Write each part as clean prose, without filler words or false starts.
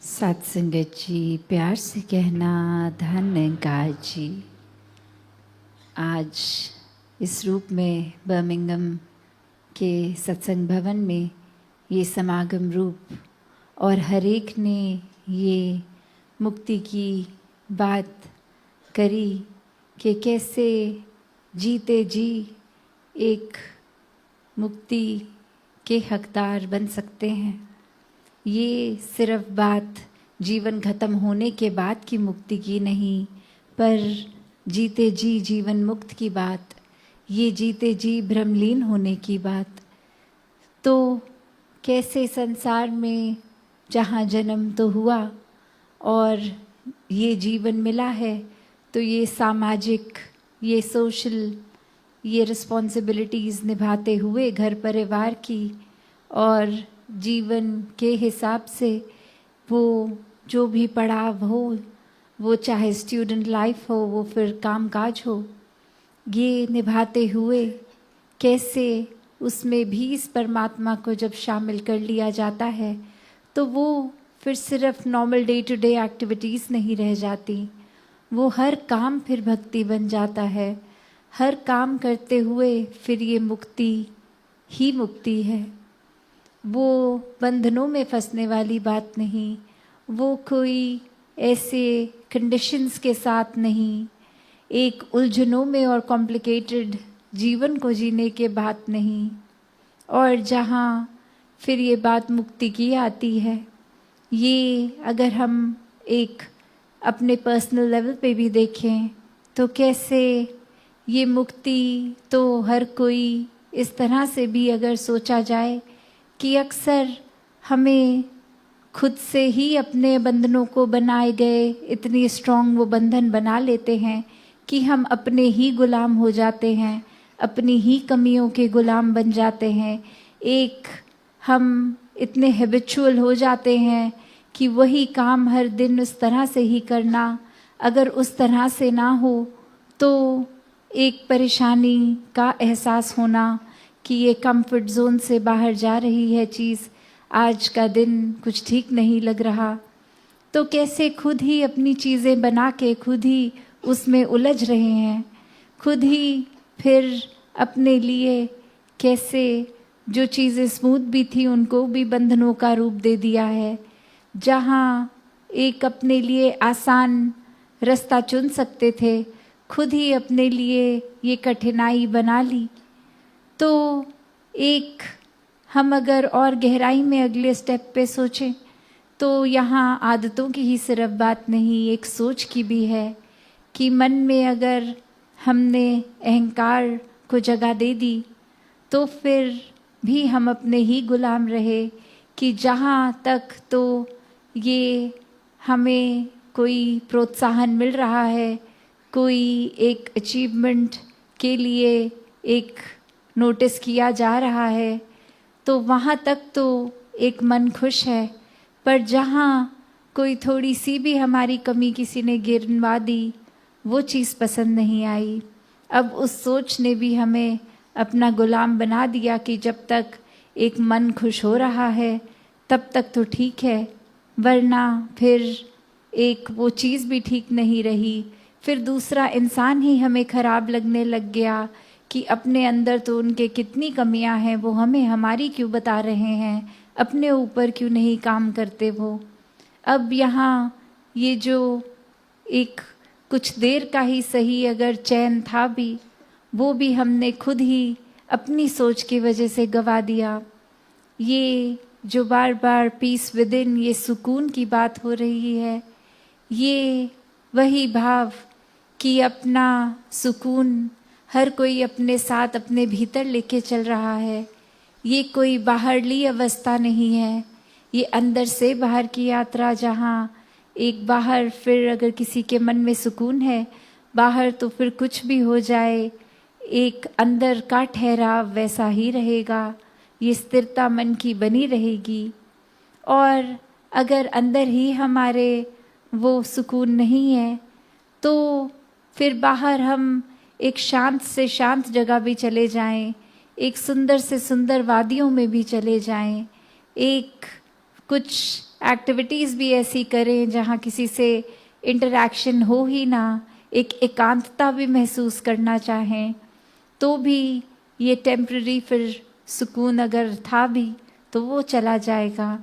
सत्संगत जी, प्यार से कहना धन्यवाद जी। आज इस रूप में बर्मिंघम के सत्संग भवन में ये समागम रूप और हर एक ने ये मुक्ति की बात करी कि कैसे जीते जी एक मुक्ति के हकदार बन सकते हैं। ये सिर्फ बात जीवन खत्म होने के बाद की मुक्ति की नहीं, पर जीते जी जीवन मुक्त की बात, ये जीते जी भ्रमलीन होने की बात। तो कैसे संसार में जहाँ जन्म तो हुआ और ये जीवन मिला है, तो ये सामाजिक, ये सोशल, ये रिस्पॉन्सिबिलिटीज़ निभाते हुए घर परिवार की और जीवन के हिसाब से वो जो भी पड़ाव हो, वो चाहे स्टूडेंट लाइफ हो, वो फिर कामकाज हो, ये निभाते हुए कैसे उसमें भी इस परमात्मा को जब शामिल कर लिया जाता है तो वो फिर सिर्फ normal day to day activities नहीं रह जाती, वो हर काम फिर भक्ति बन जाता है। हर काम करते हुए फिर ये मुक्ति ही मुक्ति है। वो बंधनों में फंसने वाली बात नहीं, वो कोई ऐसे कंडीशंस के साथ नहीं, एक उलझनों में और कॉम्प्लिकेटेड जीवन को जीने के बात नहीं। और जहाँ फिर ये बात मुक्ति की आती है, ये अगर हम एक अपने पर्सनल लेवल पे भी देखें तो कैसे ये मुक्ति तो हर कोई इस तरह से भी अगर सोचा जाए कि अक्सर हमें खुद से ही अपने बंधनों को बनाए गए इतनी स्ट्रॉन्ग वो बंधन बना लेते हैं कि हम अपने ही गुलाम हो जाते हैं, अपनी ही कमियों के गुलाम बन जाते हैं। एक हम इतने हैबिचुअल हो जाते हैं कि वही काम हर दिन उस तरह से ही करना, अगर उस तरह से ना हो तो एक परेशानी का एहसास होना कि ये कंफर्ट जोन से बाहर जा रही है चीज़, आज का दिन कुछ ठीक नहीं लग रहा। तो कैसे खुद ही अपनी चीज़ें बना के खुद ही उसमें उलझ रहे हैं, खुद ही फिर अपने लिए कैसे जो चीज़ें स्मूथ भी थी उनको भी बंधनों का रूप दे दिया है। जहाँ एक अपने लिए आसान रास्ता चुन सकते थे, खुद ही अपने लिए ये कठिनाई बना ली। तो एक हम अगर और गहराई में अगले स्टेप पे सोचें तो यहाँ आदतों की ही सिर्फ बात नहीं, एक सोच की भी है कि मन में अगर हमने अहंकार को जगह दे दी तो फिर भी हम अपने ही गुलाम रहे कि जहाँ तक तो ये हमें कोई प्रोत्साहन मिल रहा है, कोई एक अचीवमेंट के लिए एक नोटिस किया जा रहा है, तो वहाँ तक तो एक मन खुश है। पर जहाँ कोई थोड़ी सी भी हमारी कमी किसी ने गिनवा दी, वो चीज़ पसंद नहीं आई। अब उस सोच ने भी हमें अपना गुलाम बना दिया कि जब तक एक मन खुश हो रहा है तब तक तो ठीक है, वरना फिर एक वो चीज़ भी ठीक नहीं रही, फिर दूसरा इंसान ही हमें ख़राब लगने लग गया कि अपने अंदर तो उनके कितनी कमियां हैं, वो हमें हमारी क्यों बता रहे हैं, अपने ऊपर क्यों नहीं काम करते वो। अब यहाँ ये जो एक कुछ देर का ही सही अगर चैन था भी, वो भी हमने खुद ही अपनी सोच की वजह से गवा दिया। ये जो बार बार पीस विद इन, ये सुकून की बात हो रही है, ये वही भाव कि अपना सुकून हर कोई अपने साथ अपने भीतर लेके चल रहा है। ये कोई बाहरली अवस्था नहीं है, ये अंदर से बाहर की यात्रा, जहाँ एक बाहर फिर अगर किसी के मन में सुकून है, बाहर तो फिर कुछ भी हो जाए, एक अंदर का ठहराव वैसा ही रहेगा, ये स्थिरता मन की बनी रहेगी। और अगर अंदर ही हमारे वो सुकून नहीं है तो फिर बाहर हम एक शांत से शांत जगह भी चले जाएं, एक सुंदर से सुंदर वादियों में भी चले जाएं, एक कुछ एक्टिविटीज़ भी ऐसी करें जहाँ किसी से इंटरैक्शन हो ही ना, एक एकांतता भी महसूस करना चाहें, तो भी ये टेम्प्ररी फिर सुकून अगर था भी तो वो चला जाएगा।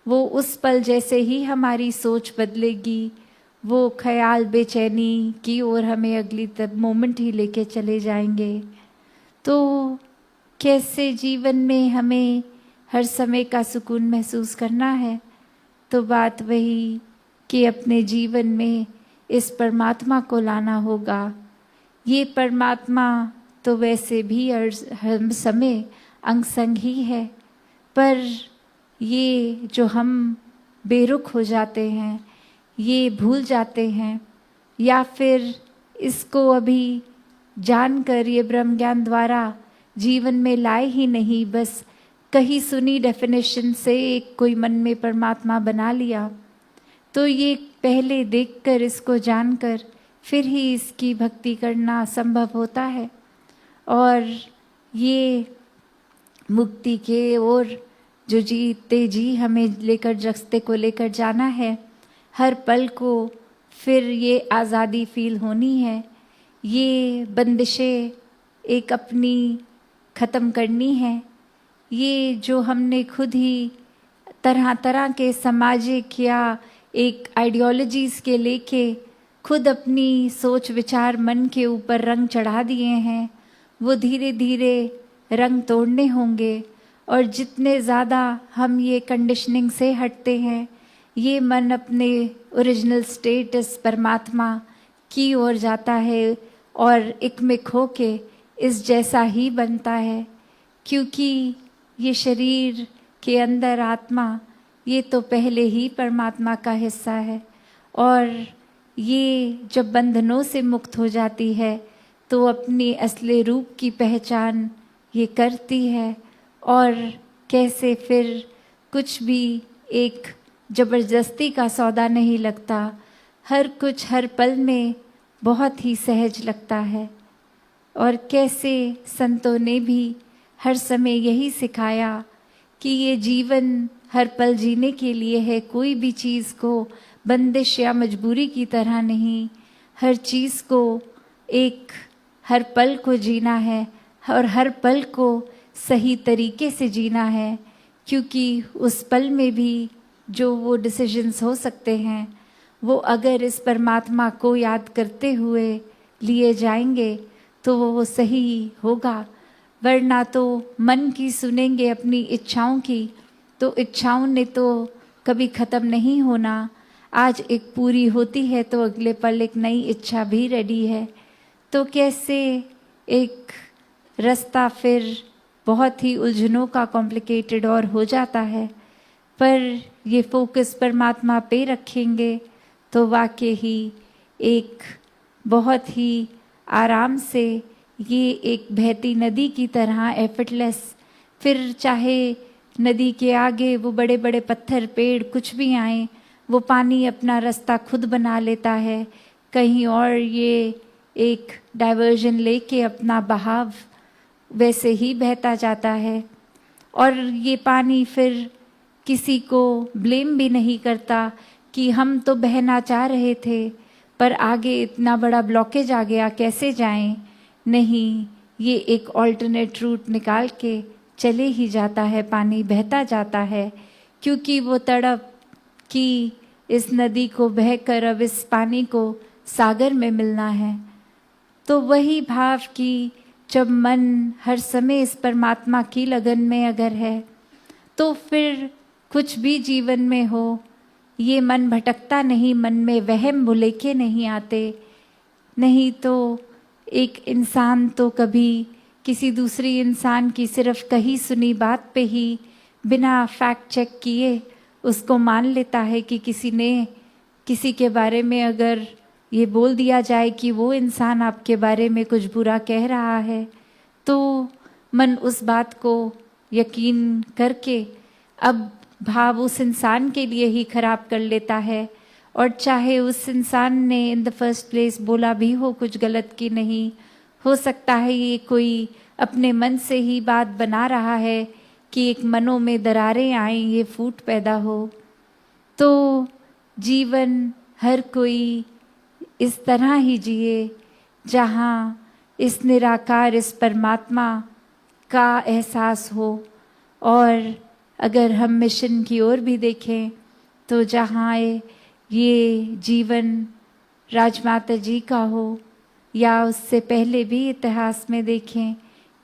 वो उस पल जैसे ही हमारी सोच बदलेगी, वो ख्याल बेचैनी की ओर हमें अगली तब मोमेंट ही लेके चले जाएंगे। तो कैसे जीवन में हमें हर समय का सुकून महसूस करना है? तो बात वही कि अपने जीवन में इस परमात्मा को लाना होगा। ये परमात्मा तो वैसे भी हर समय अंग संग ही है, पर ये जो हम बेरुख हो जाते हैं, ये भूल जाते हैं, या फिर इसको अभी जानकर ये ब्रह्म ज्ञान द्वारा जीवन में लाए ही नहीं, बस कहीं सुनी डेफिनेशन से एक कोई मन में परमात्मा बना लिया। तो ये पहले देखकर, इसको जानकर फिर ही इसकी भक्ति करना संभव होता है। और ये मुक्ति के ओर जो जीते जी हमें लेकर रास्ते को लेकर जाना है, हर पल को फिर ये आज़ादी फील होनी है, ये बंदिशें एक अपनी ख़त्म करनी है। ये जो हमने खुद ही तरह तरह के सामाजिक या एक आइडियोलॉजीज़ के लेके खुद अपनी सोच विचार मन के ऊपर रंग चढ़ा दिए हैं, वो धीरे धीरे रंग तोड़ने होंगे। और जितने ज़्यादा हम ये कंडीशनिंग से हटते हैं, ये मन अपने ओरिजिनल स्टेटस परमात्मा की ओर जाता है और एक में खो के इस जैसा ही बनता है। क्योंकि ये शरीर के अंदर आत्मा, ये तो पहले ही परमात्मा का हिस्सा है, और ये जब बंधनों से मुक्त हो जाती है तो अपनी असली रूप की पहचान ये करती है। और कैसे फिर कुछ भी एक ज़बरदस्ती का सौदा नहीं लगता, हर कुछ हर पल में बहुत ही सहज लगता है। और कैसे संतों ने भी हर समय यही सिखाया कि ये जीवन हर पल जीने के लिए है, कोई भी चीज़ को बंदिश या मजबूरी की तरह नहीं, हर चीज़ को एक हर पल को जीना है और हर पल को सही तरीके से जीना है। क्योंकि उस पल में भी जो वो डिसीजंस हो सकते हैं, वो अगर इस परमात्मा को याद करते हुए लिए जाएंगे तो वो सही होगा। वरना तो मन की सुनेंगे अपनी इच्छाओं की, तो इच्छाओं ने तो कभी ख़त्म नहीं होना। आज एक पूरी होती है तो अगले पल एक नई इच्छा भी रेडी है। तो कैसे एक रास्ता फिर बहुत ही उलझनों का कॉम्प्लिकेटेड और हो जाता है। पर ये फोकस परमात्मा पे रखेंगे तो वाकई ही एक बहुत ही आराम से ये एक बहती नदी की तरह एफर्टलेस, फिर चाहे नदी के आगे वो बड़े बड़े पत्थर पेड़ कुछ भी आए, वो पानी अपना रास्ता खुद बना लेता है। कहीं और ये एक डाइवर्जन लेके अपना बहाव वैसे ही बहता जाता है। और ये पानी फिर किसी को ब्लेम भी नहीं करता कि हम तो बहना चाह रहे थे पर आगे इतना बड़ा ब्लॉकेज आ गया, कैसे जाएं। नहीं, ये एक ऑल्टरनेट रूट निकाल के चले ही जाता है, पानी बहता जाता है। क्योंकि वो तड़प कि इस नदी को बहकर अब इस पानी को सागर में मिलना है। तो वही भाव कि जब मन हर समय इस परमात्मा की लगन में अगर है, तो फिर कुछ भी जीवन में हो, ये मन भटकता नहीं, मन में वहम भुलेखे नहीं आते। नहीं तो एक इंसान तो कभी किसी दूसरी इंसान की सिर्फ कही सुनी बात पे ही बिना फैक्ट चेक किए उसको मान लेता है कि किसी ने किसी के बारे में अगर ये बोल दिया जाए कि वो इंसान आपके बारे में कुछ बुरा कह रहा है, तो मन उस बात को यकीन करके अब भाव उस इंसान के लिए ही खराब कर लेता है। और चाहे उस इंसान ने इन द फर्स्ट प्लेस बोला भी हो कुछ गलत की नहीं, हो सकता है ये कोई अपने मन से ही बात बना रहा है कि एक मनों में दरारें आए, ये फूट पैदा हो। तो जीवन हर कोई इस तरह ही जिए जहाँ इस निराकार, इस परमात्मा का एहसास हो। और अगर हम मिशन की ओर भी देखें तो जहाँ ये जीवन राजमाता जी का हो, या उससे पहले भी इतिहास में देखें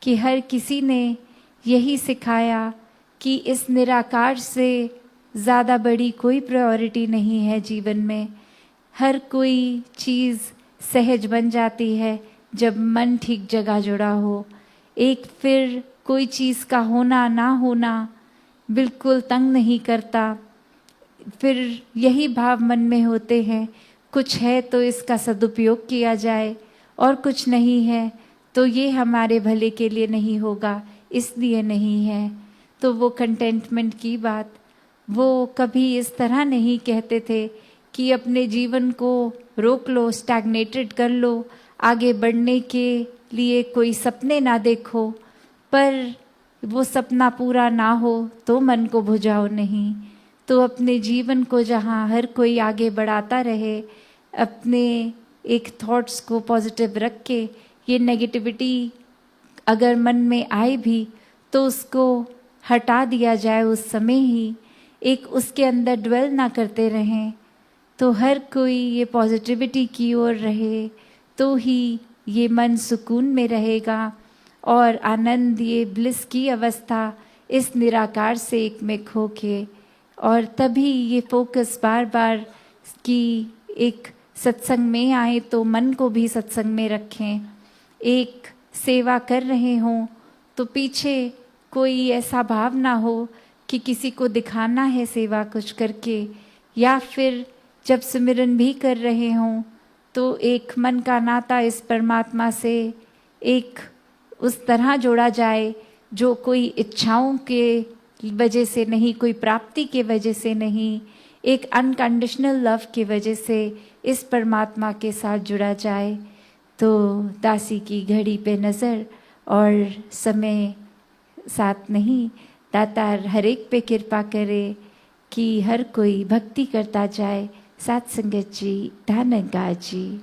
कि हर किसी ने यही सिखाया कि इस निराकार से ज़्यादा बड़ी कोई प्रायोरिटी नहीं है जीवन में। हर कोई चीज़ सहज बन जाती है जब मन ठीक जगह जुड़ा हो। एक फिर कोई चीज़ का होना ना होना बिल्कुल तंग नहीं करता। फिर यही भाव मन में होते हैं, कुछ है तो इसका सदुपयोग किया जाए, और कुछ नहीं है तो ये हमारे भले के लिए नहीं होगा, इसलिए नहीं है। तो वो कंटेंटमेंट की बात वो कभी इस तरह नहीं कहते थे कि अपने जीवन को रोक लो, स्टैग्नेटेड कर लो, आगे बढ़ने के लिए कोई सपने ना देखो, पर वो सपना पूरा ना हो तो मन को बुझाओ नहीं। तो अपने जीवन को जहाँ हर कोई आगे बढ़ाता रहे, अपने एक थॉट्स को पॉजिटिव रख के, ये नेगेटिविटी अगर मन में आए भी तो उसको हटा दिया जाए उस समय ही, एक उसके अंदर ड्वेल ना करते रहें। तो हर कोई ये पॉजिटिविटी की ओर रहे तो ही ये मन सुकून में रहेगा, और आनंद, ये ब्लिस की अवस्था इस निराकार से एक में खो के, और तभी ये फोकस बार बार कि एक सत्संग में आए तो मन को भी सत्संग में रखें। एक सेवा कर रहे हों तो पीछे कोई ऐसा भाव ना हो कि किसी को दिखाना है सेवा कुछ करके, या फिर जब सिमरन भी कर रहे हों तो एक मन का नाता इस परमात्मा से एक उस तरह जोड़ा जाए जो कोई इच्छाओं के वजह से नहीं, कोई प्राप्ति के वजह से नहीं, एक अनकंडीशनल लव की वजह से इस परमात्मा के साथ जुड़ा जाए। तो दासी की घड़ी पे नज़र और समय साथ नहीं, दातार हर एक पे कृपा करे कि हर कोई भक्ति करता जाए। सात संगत जी, धन्यवाद जी।